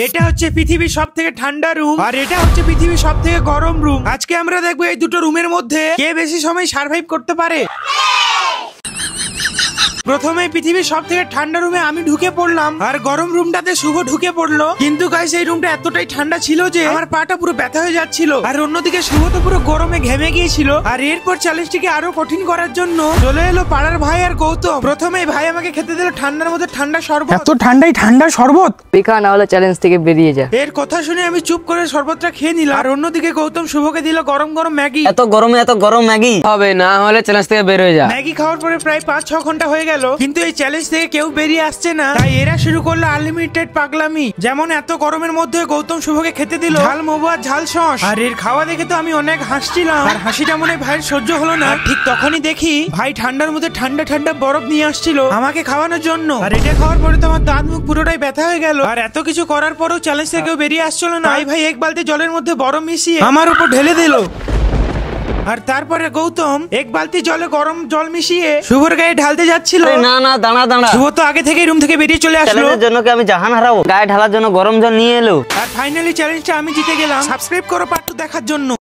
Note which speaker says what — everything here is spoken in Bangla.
Speaker 1: এটা হচ্ছে পৃথিবীর সবথেকে ঠান্ডা রুম আর এটা হচ্ছে পৃথিবীর সবথেকে গরম রুম। আজকে আমরা দেখবো এই দুটো রুমের মধ্যে কে বেশি সময় সার্ভাইভ করতে পারে। প্রথমে পৃথিবীর সবথেকে ঠান্ডা রুমে আমি ঢুকে পড়লাম আর গরম রুমটাতে শুভ ঢুকে পড়লো। কিন্তু গাইস এই রুমটা এতটাই ঠান্ডা ছিল যে আমার পাটা পুরো ব্যথা হয়ে যাচ্ছিল আর অন্যদিকে শুভ তো পুরো গরমে ঘেমে গিয়েছিল। আর এরপর চ্যালেঞ্জটিকে আরো কঠিন করার জন্য চলে এলো পাড়ার ভাই আর গৌতম। প্রথমেই ভাই আমাকে খেতে দিল ঠান্ডার মধ্যে ঠান্ডা শরবত।
Speaker 2: এত ঠান্ডায় ঠান্ডা শরবত
Speaker 3: পিকা না হলে চ্যালেঞ্জ থেকে বেরিয়ে যা।
Speaker 1: এর কথা শুনে আমি চুপ করে শরবতটা খেয়ে নিলাম আর অন্যদিকে গৌতম শুভকে দিল গরম গরম ম্যাগি।
Speaker 4: এত গরম ম্যাগি
Speaker 3: হবে না হলে চ্যালেঞ্জ থেকে বের হয়ে যা।
Speaker 1: ম্যাগি খাওয়ার পরে প্রায় 5-6 ঘন্টা হয়ে গেল কিন্তু এই চ্যালেঞ্জ থেকে কেউ বেরিয়ে আসছে না। তাই এরা শুরু করলো আনলিমিটেড পাগলামি। যেমন এত গরমের মধ্যে গৌতম শুভকে খেতে দিল ঝাল মোমো আর ঝাল সস। আর এর খাওয়া দেখে তো আমি অনেক হাসছিলাম আর হাসিটা মনে ভাইয়ের সহ্য হলো না। ঠিক তখনই দেখি ভাই ঠান্ডার মধ্যে ঠান্ডা ঠান্ডা বরফ নিয়ে আসছিল আমাকে খাওয়ানোর জন্য। আর এটা খাওয়ার পরে তো আমার দাঁত মুখ পুরোটাই ব্যথা হয়ে গেল। আর এত কিছু করার পরেও চ্যালেঞ্জ থেকে কেউ বেরিয়ে আসছিল না। ভাই এক বালতি জলের মধ্যে বরফ মিশিয়ে আমার উপর ঢেলে দিল। আর তারপরে গৌতম এক বালতি জলে গরম জল মিশিয়ে শুভর গায়ে ঢালতে যাচ্ছিল।
Speaker 4: না দাঁড়া
Speaker 1: শুভ তো আগে থেকে রুম থেকে বেরিয়ে চলে আসলো।
Speaker 4: চ্যালেঞ্জের জন্য কি আমি জাহান হারাবো? গায়ে ঢালার জন্য গরম জল নিয়ে এলো।
Speaker 1: আর ফাইনালি চ্যালেঞ্জটা আমি জিতে গেলাম। সাবস্ক্রাইব করো পার্ট 2 দেখার জন্য।